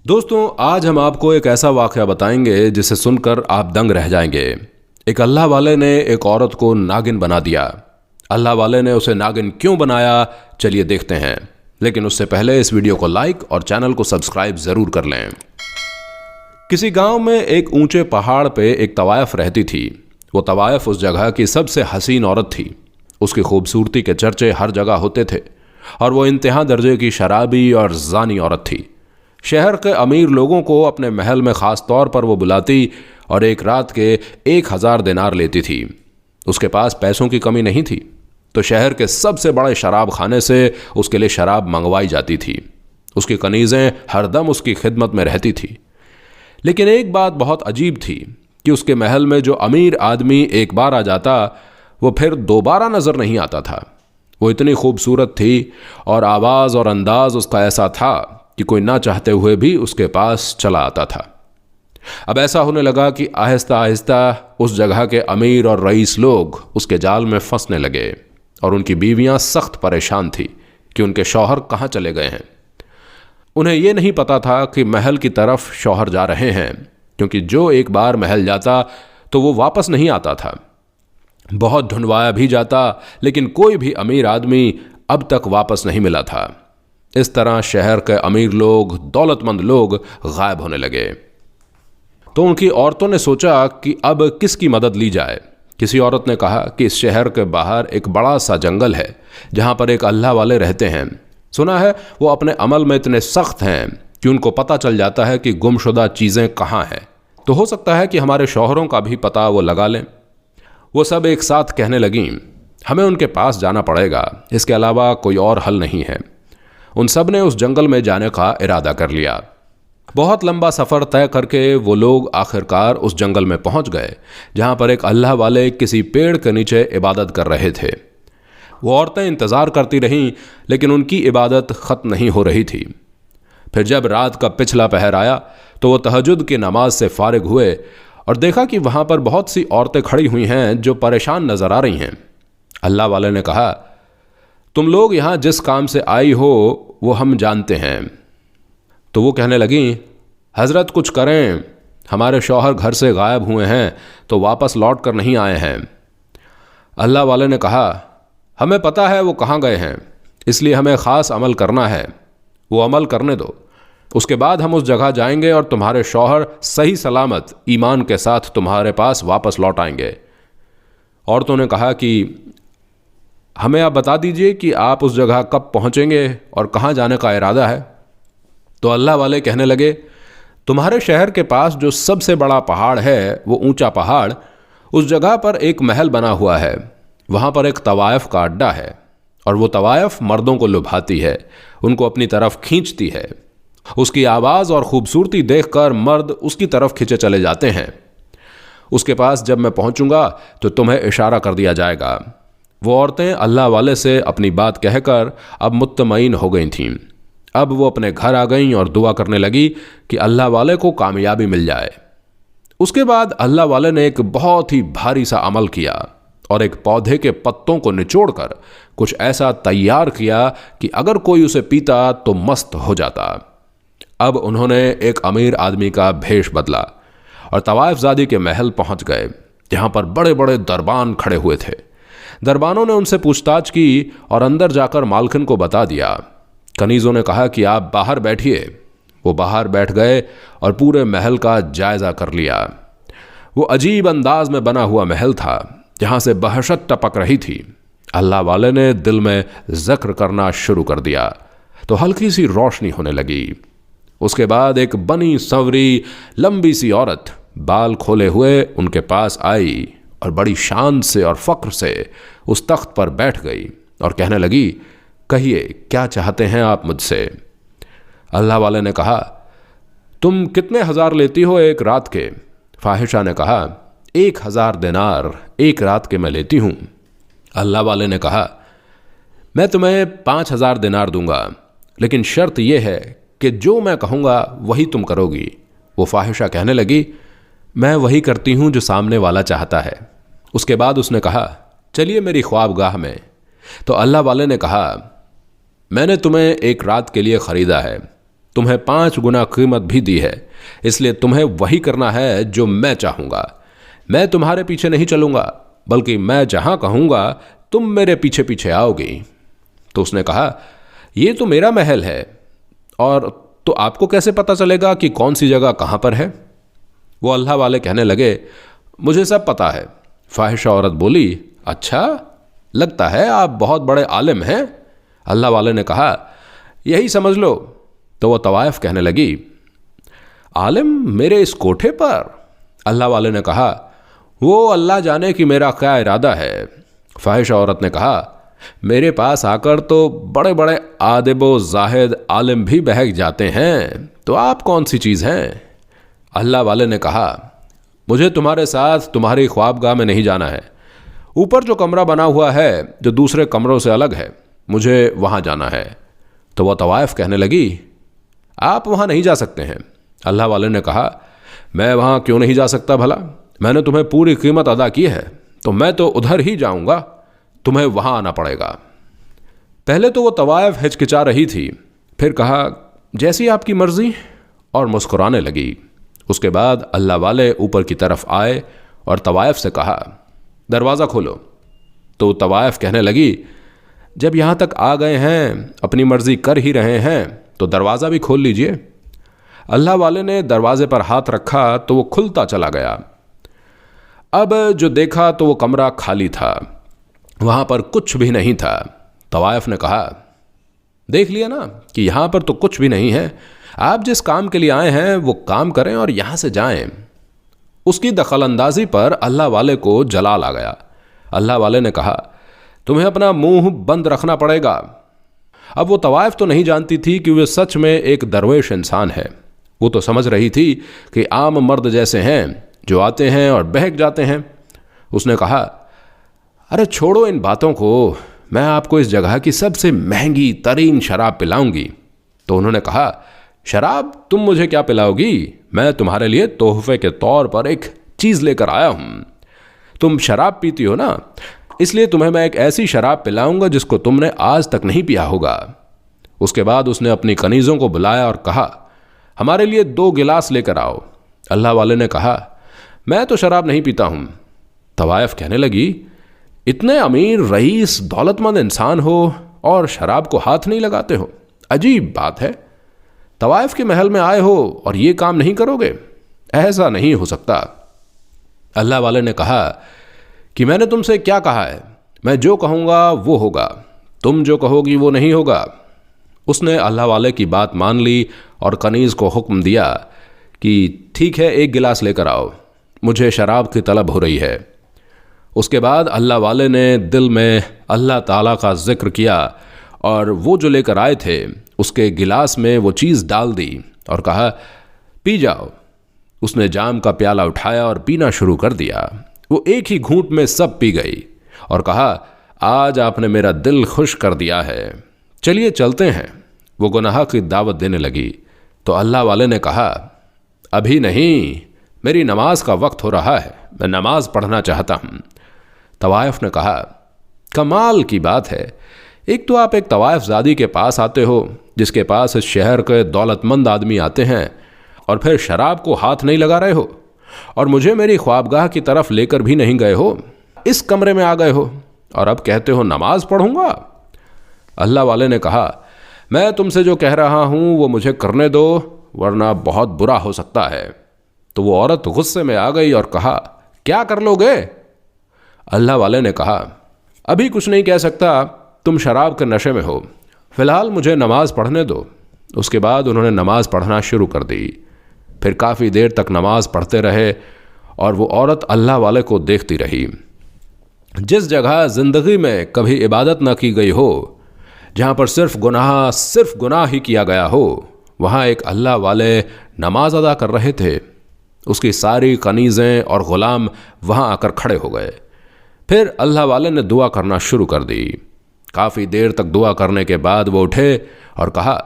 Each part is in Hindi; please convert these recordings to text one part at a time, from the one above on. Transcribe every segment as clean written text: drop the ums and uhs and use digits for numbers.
दोस्तों, आज हम आपको एक ऐसा वाक़या बताएंगे जिसे सुनकर आप दंग रह जाएंगे। एक अल्लाह वाले ने एक औरत को नागिन बना दिया। अल्लाह वाले ने उसे नागिन क्यों बनाया, चलिए देखते हैं। लेकिन उससे पहले इस वीडियो को लाइक और चैनल को सब्सक्राइब ज़रूर कर लें। किसी गांव में एक ऊंचे पहाड़ पे एक तवायफ रहती थी। वो तवायफ उस जगह की सबसे हसीन औरत थी। उसकी खूबसूरती के चर्चे हर जगह होते थे और वो इंतहा दर्जे की शराबी और जानी औरत थी। शहर के अमीर लोगों को अपने महल में ख़ास तौर पर वो बुलाती और एक रात के 1000 दिनार लेती थी। उसके पास पैसों की कमी नहीं थी, तो शहर के सबसे बड़े शराब खाने से उसके लिए शराब मंगवाई जाती थी। उसकी कनीज़ें हरदम उसकी खिदमत में रहती थी। लेकिन एक बात बहुत अजीब थी कि उसके महल में जो अमीर आदमी एक बार आ जाता, वो फिर दोबारा नज़र नहीं आता था। वो इतनी खूबसूरत थी और आवाज़ और अंदाज़ उसका ऐसा था कि कोई ना चाहते हुए भी उसके पास चला आता था। अब ऐसा होने लगा कि आहिस्ता आहिस्ता उस जगह के अमीर और रईस लोग उसके जाल में फंसने लगे और उनकी बीवियां सख्त परेशान थी कि उनके शौहर कहाँ चले गए हैं। उन्हें यह नहीं पता था कि महल की तरफ शौहर जा रहे हैं, क्योंकि जो एक बार महल जाता तो वो वापस नहीं आता था। बहुत ढूंढवाया भी जाता, लेकिन कोई भी अमीर आदमी अब तक वापस नहीं मिला था। इस तरह शहर के अमीर लोग, दौलतमंद लोग गायब होने लगे। तो उनकी औरतों ने सोचा कि अब किसकी मदद ली जाए। किसी औरत ने कहा कि इस शहर के बाहर एक बड़ा सा जंगल है जहां पर एक अल्लाह वाले रहते हैं। सुना है वो अपने अमल में इतने सख्त हैं कि उनको पता चल जाता है कि गुमशुदा चीज़ें कहाँ हैं। तो हो सकता है कि हमारे शौहरों का भी पता वो लगा लें। वो सब एक साथ कहने लगीं, हमें उनके पास जाना पड़ेगा, इसके अलावा कोई और हल नहीं है। उन सब ने उस जंगल में जाने का इरादा कर लिया। बहुत लंबा सफ़र तय करके वो लोग आखिरकार उस जंगल में पहुंच गए जहां पर एक अल्लाह वाले किसी पेड़ के नीचे इबादत कर रहे थे। वो औरतें इंतज़ार करती रहीं, लेकिन उनकी इबादत ख़त्म नहीं हो रही थी। फिर जब रात का पिछला पहर आया तो वो तहज्जुद की नमाज से फारिग हुए और देखा कि वहाँ पर बहुत सी औरतें खड़ी हुई हैं जो परेशान नज़र आ रही हैं। अल्लाह वाले ने कहा, तुम लोग यहाँ जिस काम से आई हो वो हम जानते हैं। तो वो कहने लगी, हज़रत कुछ करें, हमारे शौहर घर से गायब हुए हैं तो वापस लौट कर नहीं आए हैं। अल्लाह वाले ने कहा, हमें पता है वो कहाँ गए हैं, इसलिए हमें ख़ास अमल करना है। वो अमल करने दो, उसके बाद हम उस जगह जाएंगे और तुम्हारे शौहर सही सलामत ईमान के साथ तुम्हारे पास वापस लौट आएंगे। औरतों ने कहा कि हमें आप बता दीजिए कि आप उस जगह कब पहुंचेंगे और कहां जाने का इरादा है। तो अल्लाह वाले कहने लगे, तुम्हारे शहर के पास जो सबसे बड़ा पहाड़ है, वो ऊंचा पहाड़, उस जगह पर एक महल बना हुआ है। वहां पर एक तवायफ का अड्डा है और वो तवायफ मर्दों को लुभाती है, उनको अपनी तरफ खींचती है। उसकी आवाज़ और खूबसूरती देखकर मर्द उसकी तरफ खिंचे चले जाते हैं। उसके पास जब मैं पहुंचूंगा तो तुम्हें इशारा कर दिया जाएगा। वो औरतें अल्लाह वाले से अपनी बात कहकर अब मुत्तमईन हो गई थीं। अब वो अपने घर आ गईं और दुआ करने लगी कि अल्लाह वाले को कामयाबी मिल जाए। उसके बाद अल्लाह वाले ने एक बहुत ही भारी सा अमल किया और एक पौधे के पत्तों को निचोड़कर कुछ ऐसा तैयार किया कि अगर कोई उसे पीता तो मस्त हो जाता। अब उन्होंने एक अमीर आदमी का भेष बदला और तवायफजादी के महल पहुंच गए, जहां पर बड़े बड़े दरबान खड़े हुए थे। दरबानों ने उनसे पूछताछ की और अंदर जाकर मालकिन को बता दिया। कनीज़ों ने कहा कि आप बाहर बैठिए। वो बाहर बैठ गए और पूरे महल का जायज़ा कर लिया। वो अजीब अंदाज में बना हुआ महल था जहाँ से बहशत टपक रही थी। अल्लाह वाले ने दिल में ज़िक्र करना शुरू कर दिया तो हल्की सी रोशनी होने लगी। उसके बाद एक बनी संवरी लंबी सी औरत बाल खोले हुए उनके पास आई और बड़ी शान से और फ़ख्र से उस तख्त पर बैठ गई और कहने लगी, कहिए क्या चाहते हैं आप मुझसे। अल्लाह वाले ने कहा, तुम कितने हज़ार लेती हो एक रात के। फाहिशा ने कहा, 1000 दिनार एक रात के मैं लेती हूँ। अल्लाह वाले ने कहा, मैं तुम्हें 5000 दिनार दूंगा, लेकिन शर्त यह है कि जो मैं कहूँगा वही तुम करोगी। वो फाहिशा कहने लगी, मैं वही करती हूँ जो सामने वाला चाहता है। उसके बाद उसने कहा, चलिए मेरी ख्वाबगाह में। तो अल्लाह वाले ने कहा, मैंने तुम्हें एक रात के लिए ख़रीदा है, तुम्हें 5 गुना कीमत भी दी है, इसलिए तुम्हें वही करना है जो मैं चाहूँगा। मैं तुम्हारे पीछे नहीं चलूँगा, बल्कि मैं जहाँ कहूँगा तुम मेरे पीछे पीछे आओगी। तो उसने कहा, ये तो मेरा महल है, और तो आपको कैसे पता चलेगा कि कौन सी जगह कहाँ पर है? वो अल्लाह वाले कहने लगे, मुझे सब पता है। फाहिशा औरत बोली, अच्छा, लगता है आप बहुत बड़े आलिम हैं। अल्लाह वाले ने कहा, यही समझ लो। तो वो तवाइफ कहने लगी, आलिम मेरे इस कोठे पर? अल्लाह वाले ने कहा, वो अल्लाह जाने कि मेरा क्या इरादा है। फाहिशा औरत ने कहा, मेरे पास आकर तो बड़े बड़े आदिबो जाहिद आलिम भी बहक जाते हैं, तो आप कौन सी चीज़ हैं? अल्लाह वाले ने कहा, मुझे तुम्हारे साथ तुम्हारी ख्वाबगाह में नहीं जाना है। ऊपर जो कमरा बना हुआ है जो दूसरे कमरों से अलग है, मुझे वहाँ जाना है। तो वह तवाइफ कहने लगी, आप वहाँ नहीं जा सकते हैं। अल्लाह वाले ने कहा, मैं वहाँ क्यों नहीं जा सकता भला? मैंने तुम्हें पूरी कीमत अदा की है, तो मैं तो उधर ही जाऊँगा, तुम्हें वहाँ आना पड़ेगा। पहले तो वो तवाइफ हिचकिचा रही थी, फिर कहा, जैसी आपकी मर्जी, और मुस्कुराने लगी। उसके बाद अल्लाह वाले ऊपर की तरफ आए और तवाइफ से कहा, दरवाज़ा खोलो। तो तवाइफ कहने लगी, जब यहाँ तक आ गए हैं, अपनी मर्जी कर ही रहे हैं, तो दरवाज़ा भी खोल लीजिए। अल्लाह वाले ने दरवाजे पर हाथ रखा तो वो खुलता चला गया। अब जो देखा तो वो कमरा खाली था, वहाँ पर कुछ भी नहीं था। तवाइफ ने कहा, देख लिया ना कि यहाँ पर तो कुछ भी नहीं है। आप जिस काम के लिए आए हैं वो काम करें और यहाँ से जाएं। उसकी दखलंदाजी पर अल्लाह वाले को जलाल आ गया। अल्लाह वाले ने कहा, तुम्हें अपना मुंह बंद रखना पड़ेगा। अब वो तवाइफ तो नहीं जानती थी कि वे सच में एक दरवेश इंसान है। वो तो समझ रही थी कि आम मर्द जैसे हैं जो आते हैं और बहक जाते हैं। उसने कहा, अरे छोड़ो इन बातों को, मैं आपको इस जगह की सबसे महंगी तरीन शराब पिलाऊंगी। तो उन्होंने कहा, शराब तुम मुझे क्या पिलाओगी? मैं तुम्हारे लिए तोहफे के तौर पर एक चीज़ लेकर आया हूँ। तुम शराब पीती हो ना, इसलिए तुम्हें मैं एक ऐसी शराब पिलाऊंगा जिसको तुमने आज तक नहीं पिया होगा। उसके बाद उसने अपनी कनीज़ों को बुलाया और कहा, हमारे लिए 2 गिलास लेकर आओ। अल्लाह वाले ने कहा, मैं तो शराब नहीं पीता हूँ। तवाइफ कहने लगी, इतने अमीर रईस दौलतमंद इंसान हो और शराब को हाथ नहीं लगाते हो, अजीब बात है। तवाइफ के महल में आए हो और ये काम नहीं करोगे? ऐसा नहीं हो सकता। अल्लाह वाले ने कहा कि मैंने तुमसे क्या कहा है? मैं जो कहूँगा वो होगा, तुम जो कहोगी वो नहीं होगा। उसने अल्लाह वाले की बात मान ली और कनीज़ को हुक्म दिया कि ठीक है, 1 गिलास लेकर आओ, मुझे शराब की तलब हो रही है। उसके बाद अल्लाह वाले ने दिल में अल्लाह ताला का जिक्र किया और वो जो लेकर आए थे उसके गिलास में वो चीज़ डाल दी और कहा, पी जाओ। उसने जाम का प्याला उठाया और पीना शुरू कर दिया। वो एक ही घूंट में सब पी गई और कहा, आज आपने मेरा दिल खुश कर दिया है, चलिए चलते हैं। वो गुनाह की दावत देने लगी तो अल्लाह वाले ने कहा, अभी नहीं, मेरी नमाज का वक्त हो रहा है, मैं नमाज पढ़ना चाहता हूँ। तवाइफ ने कहा, कमाल की बात है, एक तो आप एक तवाइफ ज़ादी के पास आते हो जिसके पास इस शहर के दौलतमंद आदमी आते हैं, और फिर शराब को हाथ नहीं लगा रहे हो, और मुझे मेरी ख्वाबगाह की तरफ लेकर भी नहीं गए हो, इस कमरे में आ गए हो और अब कहते हो नमाज पढ़ूंगा। अल्लाह वाले ने कहा, मैं तुमसे जो कह रहा हूँ वो मुझे करने दो, वरना बहुत बुरा हो सकता है। तो वो औरत गुस्से में आ गई और कहा, क्या कर लोगे? अल्लाह वाले ने कहा, अभी कुछ नहीं कह सकता, तुम शराब के नशे में हो, फ़िलहाल मुझे नमाज पढ़ने दो। उसके बाद उन्होंने नमाज पढ़ना शुरू कर दी। फिर काफ़ी देर तक नमाज पढ़ते रहे और वो औरत अल्लाह वाले को देखती रही। जिस जगह ज़िंदगी में कभी इबादत ना की गई हो, जहाँ पर सिर्फ गुनाह ही किया गया हो, वहाँ एक अल्लाह वाले नमाज अदा कर रहे थे। उसकी सारी कनीज़ें और ग़ुलाम वहाँ आकर खड़े हो गए। फिर अल्लाह वाले ने दुआ करना शुरू कर दी। काफ़ी देर तक दुआ करने के बाद वो उठे और कहा,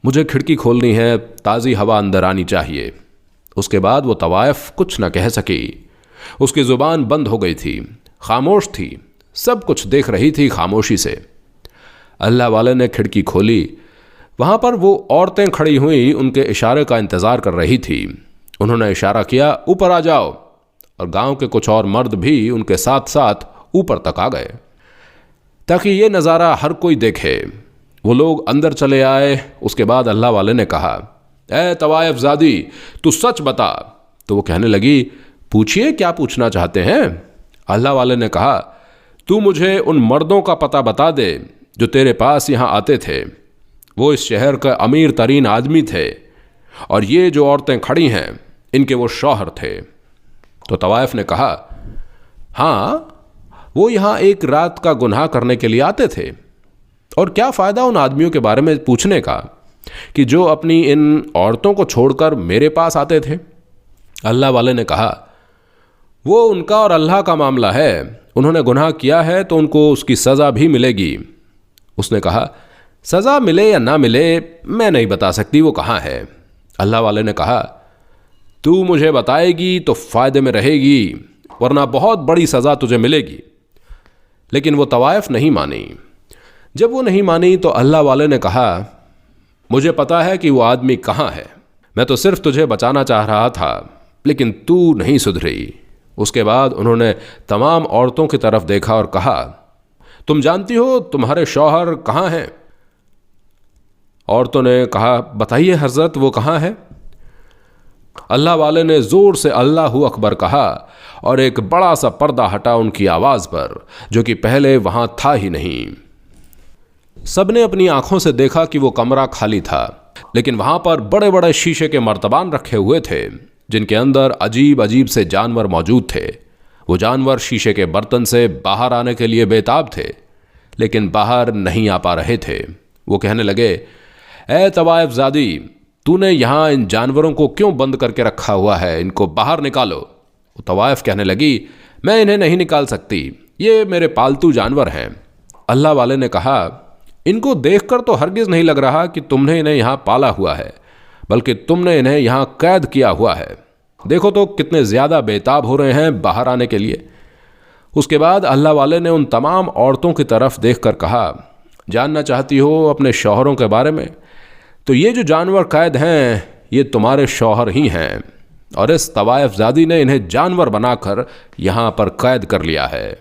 मुझे खिड़की खोलनी है, ताज़ी हवा अंदर आनी चाहिए। उसके बाद वो तवाइफ कुछ न कह सकी। उसकी ज़ुबान बंद हो गई थी, खामोश थी, सब कुछ देख रही थी खामोशी से। अल्लाह वाले ने खिड़की खोली। वहां पर वो औरतें खड़ी हुई उनके इशारे का इंतजार कर रही थी। उन्होंने इशारा किया, ऊपर आ जाओ, और गांव के कुछ और मर्द भी उनके साथ साथ ऊपर तक आ गए ताकि ये नज़ारा हर कोई देखे। वो लोग अंदर चले आए। उसके बाद अल्लाह वाले ने कहा, ए तवायफ ज़ादी, तू सच बता। तो वो कहने लगी, पूछिए क्या पूछना चाहते हैं। अल्लाह वाले ने कहा, तू मुझे उन मर्दों का पता बता दे जो तेरे पास यहाँ आते थे। वो इस शहर का अमीर तरीन आदमी थे और ये जो औरतें खड़ी हैं इनके वो शौहर थे। तो तवायफ ने कहा, हाँ, वो यहाँ एक रात का गुनाह करने के लिए आते थे, और क्या फ़ायदा उन आदमियों के बारे में पूछने का कि जो अपनी इन औरतों को छोड़कर मेरे पास आते थे। अल्लाह वाले ने कहा, वो उनका और अल्लाह का मामला है। उन्होंने गुनाह किया है तो उनको उसकी सज़ा भी मिलेगी। उसने कहा, सज़ा मिले या ना मिले मैं नहीं बता सकती, वो कहाँ है। अल्लाह वाले ने कहा, तू मुझे बताएगी तो फ़ायदे में रहेगी, वरना बहुत बड़ी सज़ा तुझे मिलेगी। लेकिन वो तवायफ नहीं मानी। जब वो नहीं मानी तो अल्लाह वाले ने कहा, मुझे पता है कि वो आदमी कहाँ है। मैं तो सिर्फ तुझे बचाना चाह रहा था, लेकिन तू नहीं सुधरी। उसके बाद उन्होंने तमाम औरतों की तरफ देखा और कहा, तुम जानती हो तुम्हारे शौहर कहाँ हैं? औरतों ने कहा, बताइए हजरत, वो कहाँ है? अल्लाह वाले ने जोर से अल्लाहू अकबर कहा और एक बड़ा सा पर्दा हटा उनकी आवाज पर, जो कि पहले वहां था ही नहीं। सबने अपनी आंखों से देखा कि वो कमरा खाली था, लेकिन वहां पर बड़े बड़े शीशे के मर्तबान रखे हुए थे जिनके अंदर अजीब अजीब से जानवर मौजूद थे। वो जानवर शीशे के बर्तन से बाहर आने के लिए बेताब थे, लेकिन बाहर नहीं आ पा रहे थे। वो कहने लगे, ए तवायफ ज़ादी, तूने यहाँ इन जानवरों को क्यों बंद करके रखा हुआ है? इनको बाहर निकालो। वो तवायफ कहने लगी, मैं इन्हें नहीं निकाल सकती, ये मेरे पालतू जानवर हैं। अल्लाह वाले ने कहा, इनको देखकर तो हरगिज़ नहीं लग रहा कि तुमने इन्हें यहाँ पाला हुआ है, बल्कि तुमने इन्हें यहाँ कैद किया हुआ है। देखो तो कितने ज़्यादा बेताब हो रहे हैं बाहर आने के लिए। उसके बाद अल्लाह वाले ने उन तमाम औरतों की तरफ देखकर कहा, जानना चाहती हो अपने शौहरों के बारे में? तो ये जो जानवर कैद हैं ये तुम्हारे शौहर ही हैं, और इस तवायफ ज़ादी ने इन्हें जानवर बनाकर यहाँ पर कैद कर लिया है।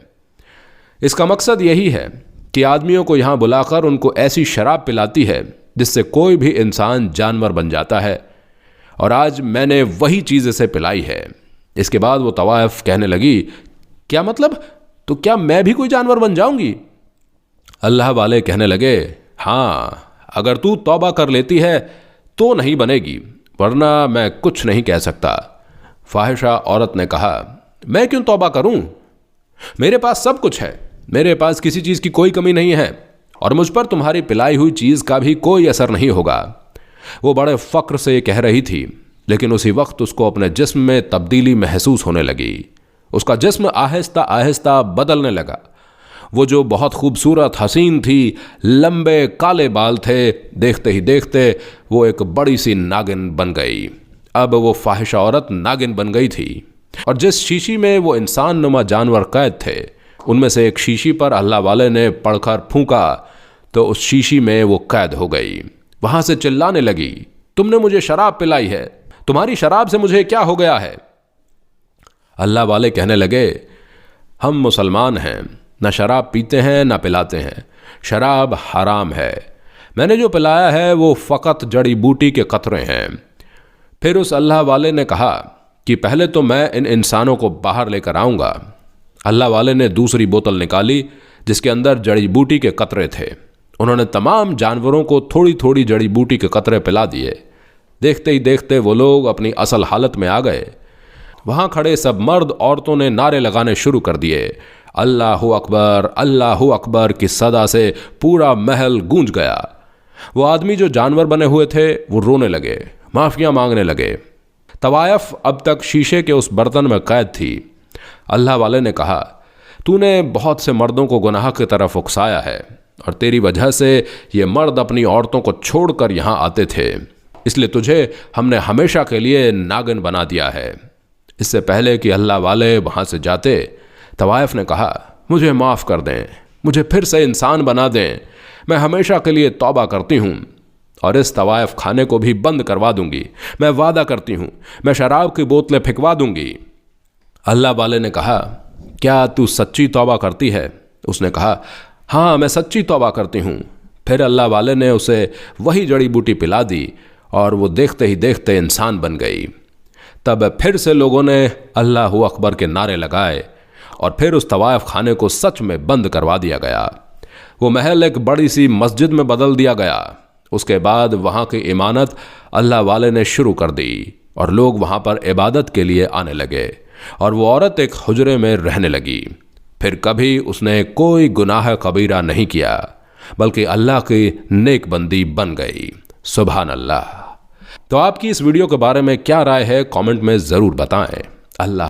इसका मकसद यही है कि आदमियों को यहाँ बुलाकर उनको ऐसी शराब पिलाती है जिससे कोई भी इंसान जानवर बन जाता है, और आज मैंने वही चीज़ इसे पिलाई है। इसके बाद वो तवायफ कहने लगी, क्या मतलब? तो क्या मैं भी कोई जानवर बन जाऊंगी? अल्लाह वाले कहने लगे, हाँ, अगर तू तौबा कर लेती है तो नहीं बनेगी, वरना मैं कुछ नहीं कह सकता। फाहिशा औरत ने कहा, मैं क्यों तौबा करूं? मेरे पास सब कुछ है, मेरे पास किसी चीज़ की कोई कमी नहीं है, और मुझ पर तुम्हारी पिलाई हुई चीज़ का भी कोई असर नहीं होगा। वो बड़े फ़क्र से ये कह रही थी, लेकिन उसी वक्त उसको अपने जिस्म में तब्दीली महसूस होने लगी। उसका जिस्म आहिस्ता आहिस्ता बदलने लगा। वो जो बहुत खूबसूरत हसीन थी, लंबे काले बाल थे, देखते ही देखते वो एक बड़ी सी नागिन बन गई। अब वो फाहिशा औरत नागिन बन गई थी, और जिस शीशी में वो इंसान नुमा जानवर कैद थे, उनमें से एक शीशी पर अल्लाह वाले ने पड़कर फूंका तो उस शीशी में वो कैद हो गई। वहां से चिल्लाने लगी, तुमने मुझे शराब पिलाई है, तुम्हारी शराब से मुझे क्या हो गया है? अल्लाह वाले कहने लगे, हम मुसलमान हैं, न शराब पीते हैं न पिलाते हैं, शराब हराम है। मैंने जो पिलाया है वो फ़कत जड़ी बूटी के कतरे हैं। फिर उस अल्लाह वाले ने कहा कि पहले तो मैं इन इंसानों को बाहर लेकर आऊँगा। अल्लाह वाले ने दूसरी बोतल निकाली जिसके अंदर जड़ी बूटी के कतरे थे। उन्होंने तमाम जानवरों को थोड़ी थोड़ी जड़ी बूटी के कतरे पिला दिए। देखते ही देखते वो लोग अपनी असल हालत में आ गए। वहाँ खड़े सब मर्द औरतों ने नारे लगाने शुरू कर दिए। अल्लाहु अकबर की सदा से पूरा महल गूंज गया। वो आदमी जो जानवर बने हुए थे वो रोने लगे, माफिया मांगने लगे। तवायफ अब तक शीशे के उस बर्तन में कैद थी। अल्लाह वाले ने कहा, तूने बहुत से मर्दों को गुनाह की तरफ उकसाया है, और तेरी वजह से ये मर्द अपनी औरतों को छोड़कर यहाँ आते थे, इसलिए तुझे हमने हमेशा के लिए नागिन बना दिया है। इससे पहले कि अल्लाह वाले वहाँ से जाते, तवायफ ने कहा, मुझे माफ़ कर दें, मुझे फिर से इंसान बना दें, मैं हमेशा के लिए तौबा करती हूँ। और इस तवायफ खाने को भी बंद करवा दूंगी। मैं वादा करती हूँ, मैं शराब की बोतलें फेंकवा दूंगी। अल्लाह वाले ने कहा, क्या तू सच्ची तौबा करती है? उसने कहा, हाँ मैं सच्ची तौबा करती हूँ। फिर अल्लाह वाले ने उसे वही जड़ी बूटी पिला दी और वो देखते ही देखते इंसान बन गई। तब फिर से लोगों ने अल्लाह अकबर के नारे लगाए और फिर उस तवायफ खाने को सच में बंद करवा दिया गया। वो महल एक बड़ी सी मस्जिद में बदल दिया गया। उसके बाद वहाँ की इमारत अल्लाह वाले ने शुरू कर दी और लोग वहाँ पर इबादत के लिए आने लगे और वो औरत एक हुजरे में रहने लगी। फिर कभी उसने कोई गुनाह कबीरा नहीं किया, बल्कि अल्लाह की नेक बंदी बन गई। सुभान अल्लाह। तो आपकी इस वीडियो के बारे में क्या राय है, कमेंट में ज़रूर बताएं। अल्लाह।